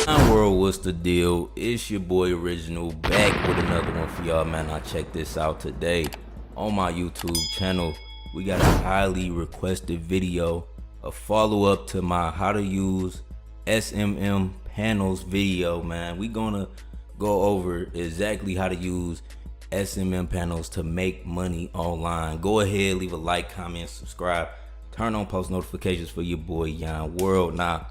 World, what's the deal? It's your boy Original back with another one for y'all, man. I checked this out today on my YouTube channel. We got a highly requested video, a follow-up to my how to use SMM panels video, man. We gonna go over exactly how to use SMM panels to make money online. Go ahead, leave a like, comment, subscribe, turn on post notifications for your boy YON WORLD. Now,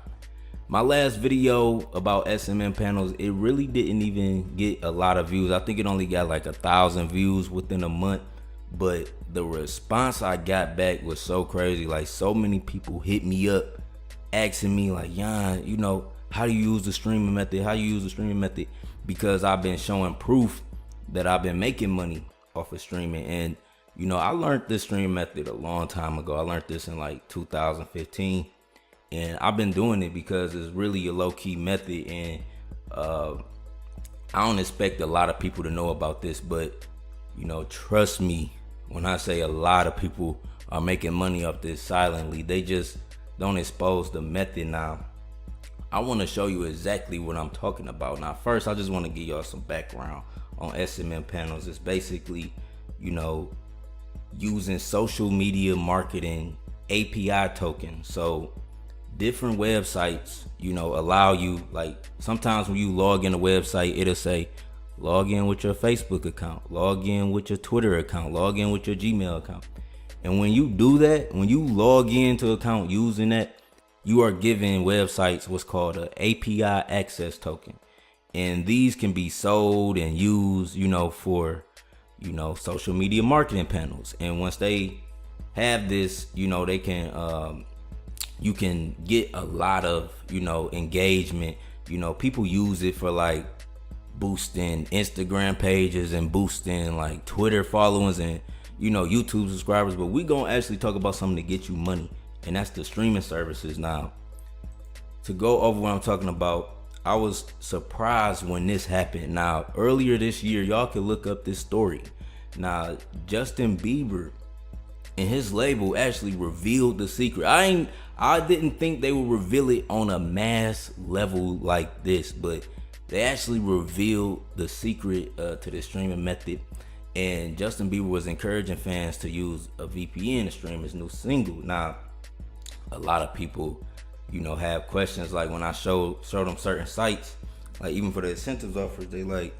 my last video about SMM panels, it really didn't even get a lot of views. I think it only got like 1,000 views within a month, but the response I got back was so crazy. Like, so many people hit me up asking me like, "Yon, you know, how do you use the streaming method? How you use the streaming method?" Because I've been showing proof that I've been making money off of streaming. And you know, I learned this streaming method a long time ago. I learned this in like 2015. And I've been doing it because it's really a low-key method, and I don't expect a lot of people to know about this, but you know, trust me when I say a lot of people are making money off this silently. They just don't expose the method. Now, I want to show you exactly what I'm talking about. Now, first, I just want to give y'all some background on SMM panels. It's basically, you know, using social media marketing API tokens. So different websites, you know, allow you, like, sometimes when you log in a website, it'll say log in with your Facebook account, log in with your Twitter account, log in with your Gmail account. And when you do that, when you log into an account using that, you are giving websites what's called an API access token. And these can be sold and used, you know, for, you know, social media marketing panels. And once they have this, you know, they can you can get a lot of, you know, engagement. You know, people use it for like boosting Instagram pages and boosting like Twitter followings and, you know, YouTube subscribers. But we gonna actually talk about something to get you money, and that's the streaming services. Now, to go over what I'm talking about, I was surprised when this happened. Now, earlier this year, y'all can look up this story. Now, Justin Bieber and his label actually revealed the secret. I didn't think they would reveal it on a mass level like this, but they actually revealed the secret to the streaming method. And Justin Bieber was encouraging fans to use a VPN to stream his new single. Now, a lot of people, you know, have questions like when I showed them certain sites, like even for the incentives offers, they like,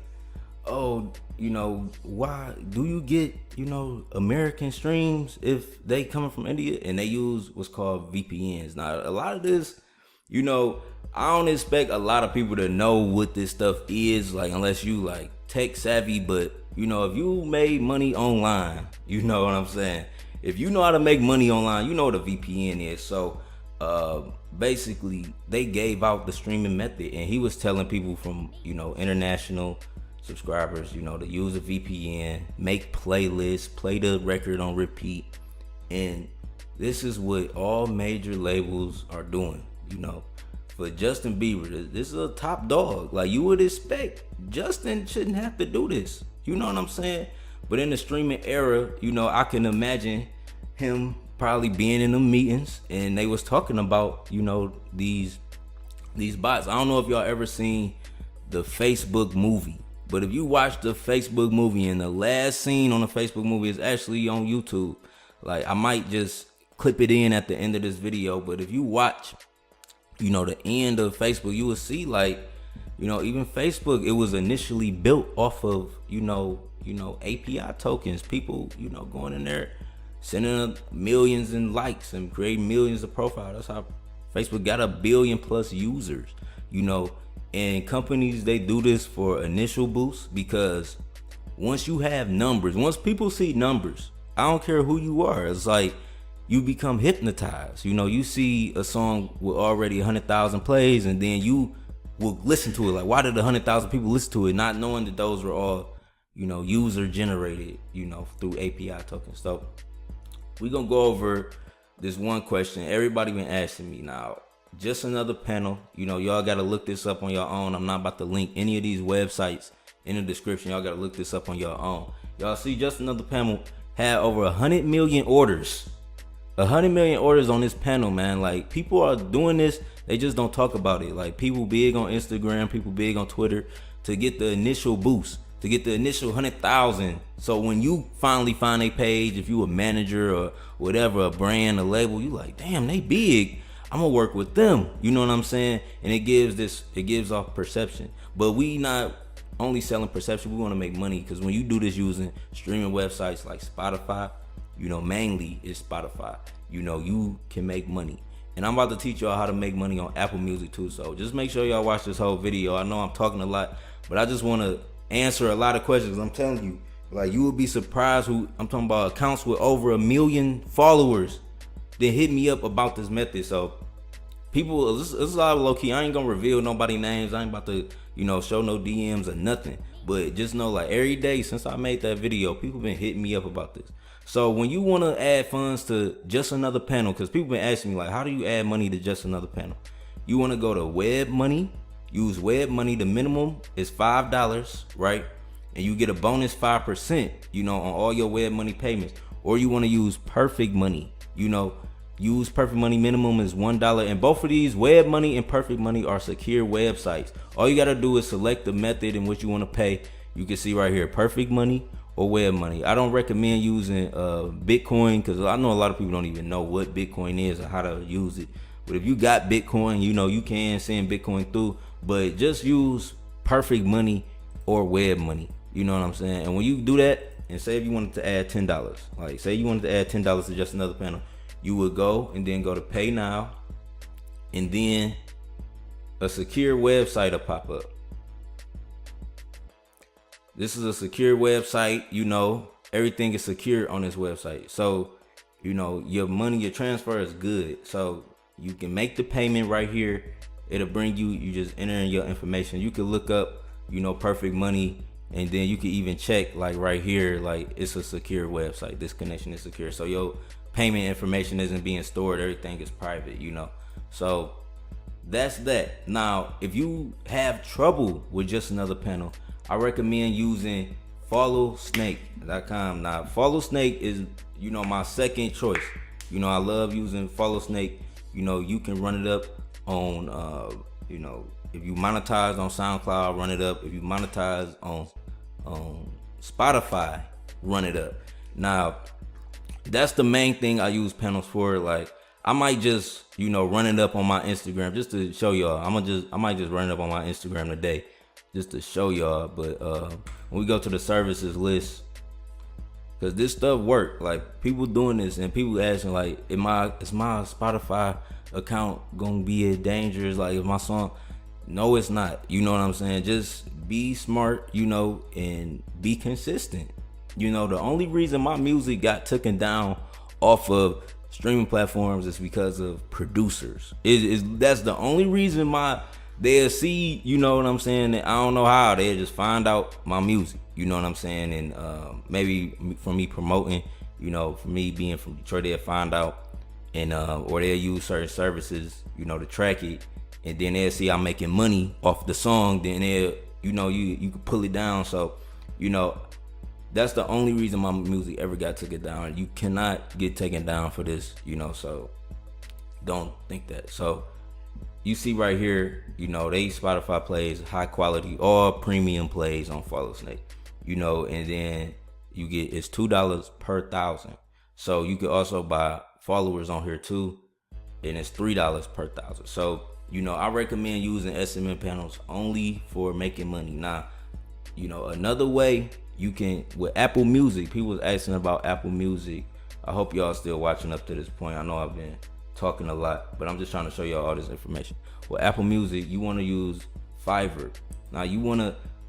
oh, you know, why do you get, you know, American streams if they coming from India? And they use what's called VPNs. Now, a lot of this, you know, I don't expect a lot of people to know what this stuff is, like, unless you like tech savvy. But you know, if you made money online, you know what I'm saying? If you know how to make money online, you know what a VPN is. So basically they gave out the streaming method, and he was telling people from, you know, international subscribers, you know, to use a VPN, make playlists, play the record on repeat. And this is what all major labels are doing. You know, for Justin Bieber, this is a top dog. Like, you would expect Justin shouldn't have to do this, you know what I'm saying? But in the streaming era, you know, I can imagine him probably being in the meetings and they was talking about, you know, these bots. I don't know if y'all ever seen the Facebook movie, but if you watch the Facebook movie, and the last scene on the Facebook movie is actually on YouTube, like, I might just clip it in at the end of this video, but if you watch, you know, the end of Facebook, you will see, like, you know, even Facebook, it was initially built off of, you know, API tokens. People, you know, going in there, sending millions in likes and creating millions of profiles. That's how Facebook got 1 billion plus users, you know. And companies, they do this for initial boosts, because once you have numbers, once people see numbers, I don't care who you are, it's like you become hypnotized. You know, you see a song with already 100,000 plays, and then you will listen to it. Like, why did 100,000 people listen to it? Not knowing that those were all, you know, user generated, you know, through API tokens. So we're gonna go over this one question everybody been asking me. Now, just another panel, you know, y'all gotta look this up on your own. I'm not about to link any of these websites in the description. Y'all gotta look this up on your own. Y'all see, just another panel had over 100 million orders 100 million orders on this panel, man. Like, people are doing this, they just don't talk about it. Like, people big on Instagram, people big on Twitter to get the initial boost, to get the initial 100,000. So when you finally find a page, if you a manager or whatever, a brand, a label, you like, damn, they big, I'm gonna work with them. You know what I'm saying? And it gives off perception. But we not only selling perception, we want to make money, because when you do this using streaming websites like Spotify, you know, mainly it's Spotify, you know, you can make money. And I'm about to teach y'all how to make money on Apple Music too. So just make sure y'all watch this whole video. I know I'm talking a lot, but I just want to answer a lot of questions. I'm telling you, like, you would be surprised who I'm talking about, accounts with over 1 million followers that hit me up about this method. So people, this is all low key. I ain't gonna reveal nobody names. I ain't about to, you know, show no DMs or nothing. But just know, like, every day since I made that video, people been hitting me up about this. So when you want to add funds to just another panel, because people been asking me, like, how do you add money to just another panel? You want to go to Web Money, use Web Money. The minimum is $5, right? And you get a bonus 5%, you know, on all your Web Money payments. Or you want to use Perfect Money, you know, use Perfect Money. Minimum is $1. And both of these, Web Money and Perfect Money, are secure websites. All you got to do is select the method in which you want to pay. You can see right here, Perfect Money or Web Money. I don't recommend using Bitcoin, because I know a lot of people don't even know what Bitcoin is or how to use it. But if you got Bitcoin, you know, you can send Bitcoin through. But just use Perfect Money or Web Money. You know what I'm saying? And when you do that, and say if you wanted to add $10, like say you wanted to add $10 to just another panel, you would go and then go to Pay Now, and then a secure website will pop up. This is a secure website, you know, everything is secure on this website. So, you know, your money, your transfer is good. So you can make the payment right here. It'll bring you just enter in your information. You can look up, you know, Perfect Money, and then you can even check, like, right here, like, it's a secure website. This connection is secure. So your payment information isn't being stored. Everything is private, you know. So that's that. Now, if you have trouble with just another panel, I recommend using followsnake.com. Now, Followsnake is, you know, my second choice. You know, I love using Followsnake. You know, you can run it up on, you know, if you monetize on SoundCloud, run it up. If you monetize on Spotify, run it up. Now, that's the main thing I use panels for. Like, I might just, you know, run it up on my Instagram just to show y'all. I might just run it up on my Instagram today just to show y'all. But when we go to the services list, because this stuff work, like, people doing this and people asking, like, is my Spotify account gonna be as dangerous? Like, if my song, no, it's not. You know what I'm saying? Just be smart, you know, and be consistent. You know, the only reason my music got taken down off of streaming platforms is because of producers. That's the only reason they'll see, you know what I'm saying? I don't know how, they'll just find out my music, you know what I'm saying? And maybe from me promoting, you know, for me being from Detroit, they'll find out, and or they'll use certain services, you know, to track it, and then they'll see I'm making money off the song, then they'll, you know, you can pull it down. So, you know, that's the only reason my music ever got taken down. You cannot get taken down for this, you know, so don't think that. So you see right here, you know, they Spotify plays high quality, all premium plays on Followsnake, you know, and then you get, it's $2 per 1,000. So you can also buy followers on here too, and it's $3 per 1,000. So, you know, I recommend using SMM panels only for making money. Now, you know, another way you can, with Apple Music, people was asking about Apple Music. I hope y'all still watching up to this point. I know I've been talking a lot, but I'm just trying to show y'all all this information. With Apple Music, you want to use Fiverr. Now,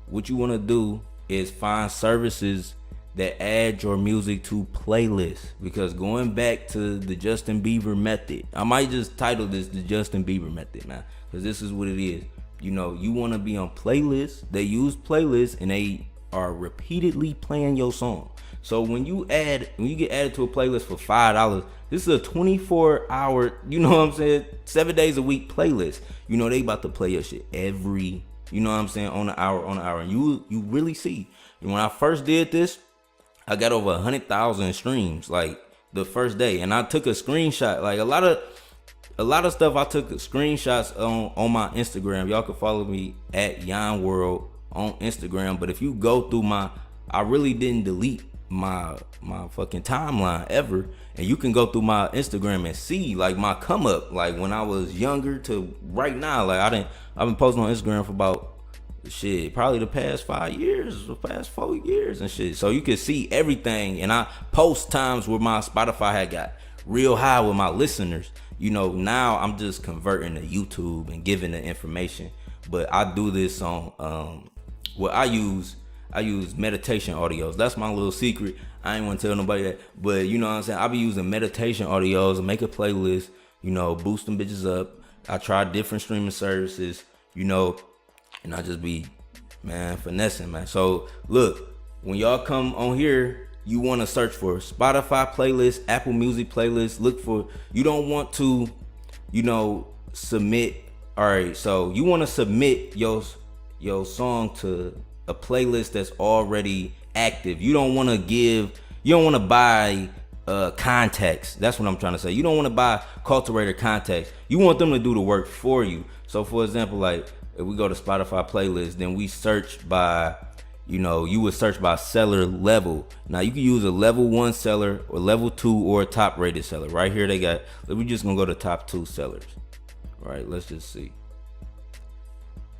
what you want to do is find services that add your music to playlists, because going back to the Justin Bieber method, I might just title this the Justin Bieber method, man, because this is what it is. You know, you want to be on playlists. They use playlists and they are repeatedly playing your song. So when you get added to a playlist for $5, this is a 24-hour, you know what I'm saying, 7 days a week playlist. You know, they about to play your shit every, you know what I'm saying, on the hour. And you really see. And when I first did this, I got over 100,000 streams. Like, the first day, and I took a screenshot. Like a lot of stuff I took screenshots on my Instagram. Y'all can follow me at YON WORLD on Instagram. But if you go through I really didn't delete my fucking timeline ever, and you can go through my Instagram and see like my come up, like when I was younger to right now. Like I've been posting on Instagram for about probably the past 5 years, the past 4 years and shit. So you can see everything, and I post times where my Spotify had got real high with my listeners. Now I'm just converting to YouTube and giving the information. But I do this on I use meditation audios. That's my little secret. I ain't want to tell nobody that, but you know what I'm saying? I be using meditation audios and make a playlist, boost them bitches up. I try different streaming services, and I just be, finessing, man. So look, when y'all come on here, you want to search for Spotify playlist, Apple Music playlist. Look for, you don't want to, submit. All right, so you want to submit your song to a playlist that's already active. You don't want to buy contacts. That's what I'm trying to say. You don't want to buy cultivator contacts. You want them to do the work for you. So for example, like if we go to Spotify playlist, then we search by, you would search by seller level. Now you can use a level 1 seller or level 2 or a top rated seller. Right here we just gonna go to top 2 sellers. All right, let's just see.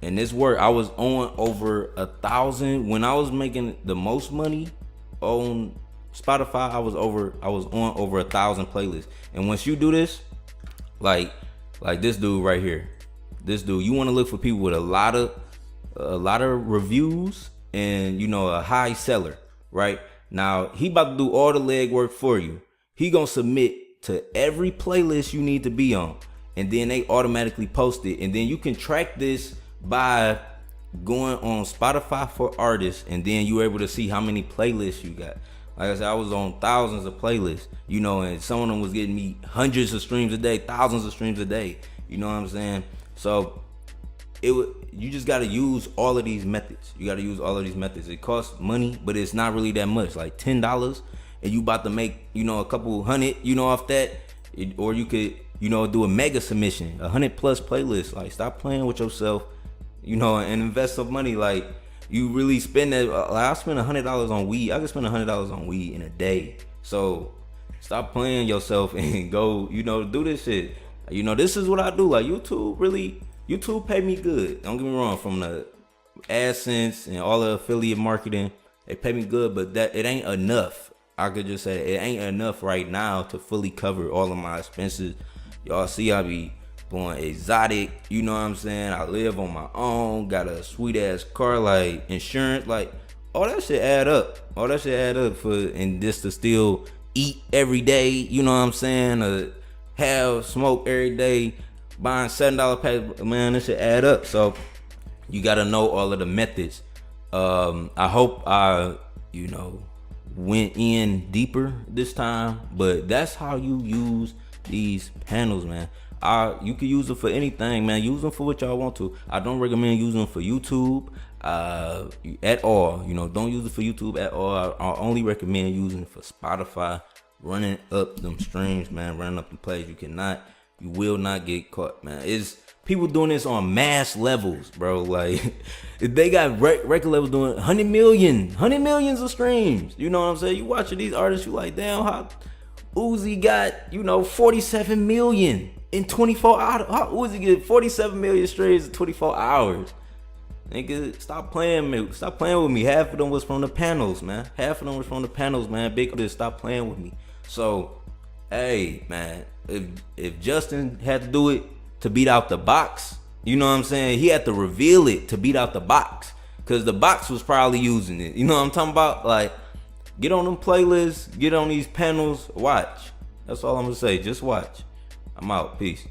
And this work, I was on over 1,000 when I was making the most money on Spotify. I was on over 1,000 playlists. And once you do this, like this dude right here, you want to look for people with a lot of reviews and a high seller. Right now, he about to do all the legwork for you. He gonna submit to every playlist you need to be on, and then they automatically post it, and then you can track this by going on Spotify for artists, and then you're able to see how many playlists you got. Like I said, I was on thousands of playlists, and some of them was getting me hundreds of streams a day, thousands of streams a day. You know what I'm saying? So you just got to use all of these methods. It costs money, but it's not really that much, like $10, and you about to make, a couple hundred, off that. Or you could, do a mega submission, 100+ playlists. Like, stop playing with yourself, and invest some money. Like, you really spend that. Like, I spend $100 on weed. I can spend $100 on weed in a day. So stop playing yourself and go, do this shit. This is what I do. Like, YouTube pay me good. Don't get me wrong. From the AdSense and all the affiliate marketing, they pay me good, but that it ain't enough. I could just say it ain't enough right now to fully cover all of my expenses. Y'all see I be going exotic, you know what I'm saying? I live on my own, got a sweet ass car, like insurance, like all that shit add up. And just to still eat every day, you know what I'm saying? Have smoke every day, buying $7 packs, man, this shit add up. So you gotta know all of the methods. I hope I, went in deeper this time, but that's how you use these panels, man. You can use them for anything, man. Use them for what y'all want to. I don't recommend using them for YouTube at all. Don't use it for YouTube at all. I only recommend using it for Spotify, running up them streams, man, running up the plays. You will not get caught, man. It's people doing this on mass levels, bro. Like, they got record levels doing 100 millions of streams. You know what I'm saying? You watching these artists, you like, damn, how Uzi got, 47 million in 24 hours. How Uzi get 47 million streams in 24 hours? Nigga, stop playing with me. Half of them was from the panels, man. Big this, stop playing with me. So, hey, man, if Justin had to do it to beat out the box, you know what I'm saying? He had to reveal it to beat out the box, because the box was probably using it. You know what I'm talking about? Like, get on them playlists, get on these panels, watch. That's all I'm gonna say. Just watch. I'm out. Peace.